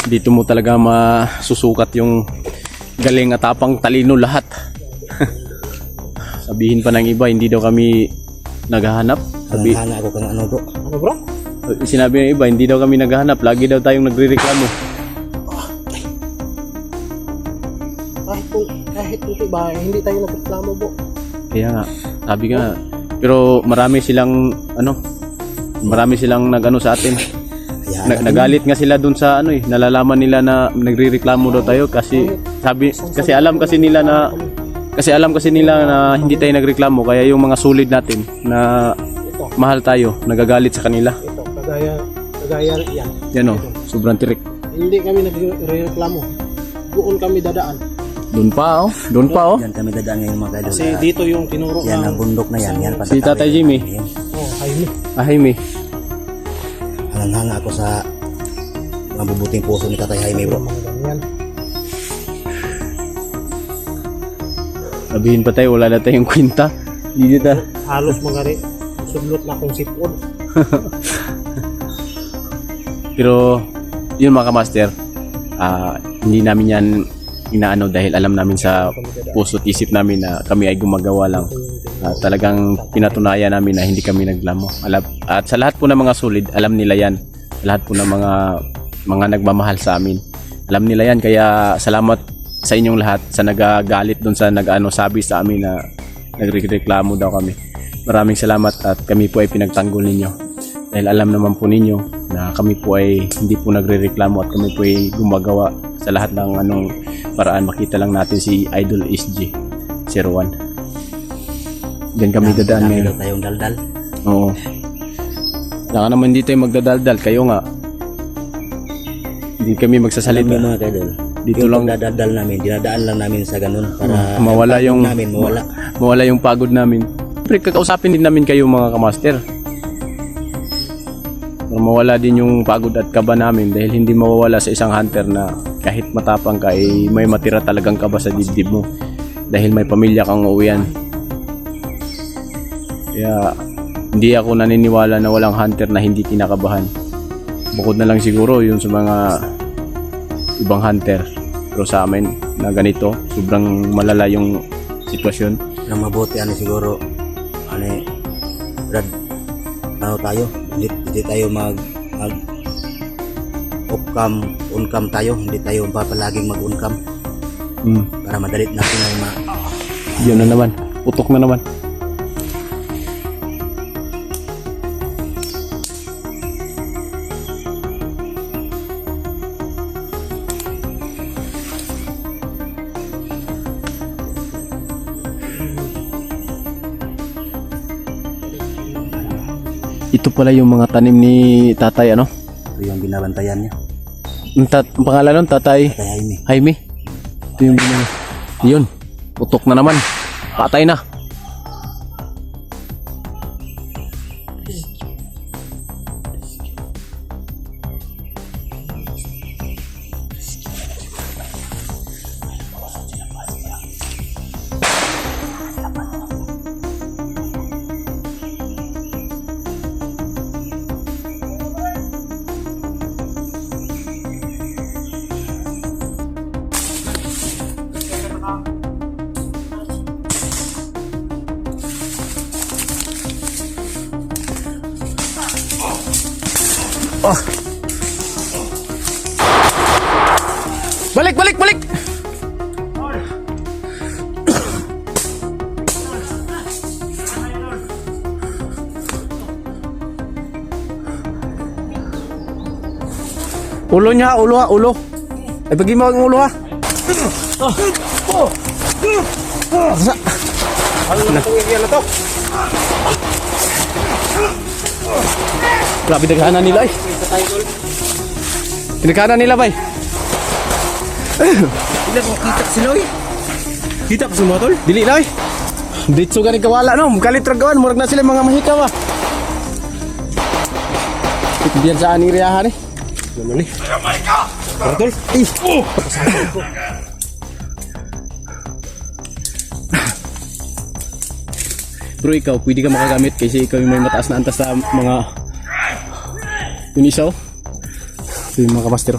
Dito mo talaga masusukat yung galing at tapang talino lahat. Sabihin pa ng iba, hindi daw kami naghahanap. Hana ako kang ano bro. Ano bro? Sinabi ng iba, hindi daw kami naghahanap. Lagi daw tayong nagrereklamo. Kahit iba, hindi tayo nagreklamo bro. Kaya nga, sabi nga. Pero marami silang nag-ano sa atin. Nagalit nga sila dun sa nalalaman nila na nagrereklamo daw tayo kasi alam kasi nila na hindi tayo nagreklamo, kaya yung mga solid natin na mahal tayo nagagalit sa kanila. Ito, kagaya yan. Yan sobrang tirik. Hindi kami nagrereklamo. Doon kami dadaan. Doon pa. Yan kami dadaan ngayon mga idol. Kasi dito yung tinuro yan ang bundok na yan. Yan si Tatay Jimmy. Jaime. Jaime. Hanga ako sa mabubuting puso ni Tatay Jaime bro. Sabihin pa tayo, wala na tayong kwenta. Hindi na. Halos mga sudlot na akong sipon. Pero yun mga kamaster, hindi namin yan inaano dahil alam namin sa puso at isip namin na kami ay gumagawa lang. Talagang pinatunayan namin na hindi kami naglamo. At sa lahat po ng mga solid, alam nila yan. Sa lahat po ng mga nagmamahal sa amin, alam nila yan. Kaya salamat sa inyong lahat sa nagagalit doon sa sabi sa amin na nagreklamo daw kami. Maraming salamat at kami po ay pinagtanggol ninyo. Dahil alam naman po ninyo na kami po ay hindi po nagrereklamo at kami po ay gumagawa sa lahat ng paraan. Makita lang natin si Idol SG 01. Diyan kami dadaan ngayon. Dami tayong daldal. Oo. Saka naman hindi tayo magdadaldal. Kayo nga. Hindi kami magsasalita. Alam mo mga idol, Dito yung lang pagdadaldal namin, dinadaan lang namin sa ganun para mawala yung mawala yung pagod namin. Siyempre kakausapin din namin kayo mga kamaster. Para mawala din yung pagod at kaba namin dahil hindi mawawala sa isang hunter na kahit matapang ka ay may matira talagang kaba sa dibdib mo dahil may pamilya kang uuwian. Kaya hindi ako naniniwala na walang hunter na hindi kinakabahan. Bukod na lang siguro yun sa mga ibang hunter. Pero sa amin na ganito, sobrang malala yung sitwasyon. Ang mabuti siguro Brad, tayo hindi tayo mag off cam, on cam tayo, hindi tayo papalaging mag on cam para madalit natin yun na naman, putok na naman. Ito pala yung mga tanim ni tatay ito yung binabantayan niya. Ang pangalan nun, Tatay Jaime. Jaime. Ito yung yun, putok na naman. Patay na. Oh. Balik. Ulo niya, ulo. Ay bagi mo ang ulo ha. Grabe daghanan nila eh. Pinagkanan nila bay. Hindi ko kita sila eh. Kita pa semua tol? Dili na eh. Ditso gani kawala no. Kalit ragawan murag na sila mga mahikaw ah. Biyan sa aning riyahan eh. Naman eh. Tol. Bro, ikaw pwede ka makagamit kasi ikaw yung may mataas na antas sa mga Unisaw. Ito yung mga kapastero.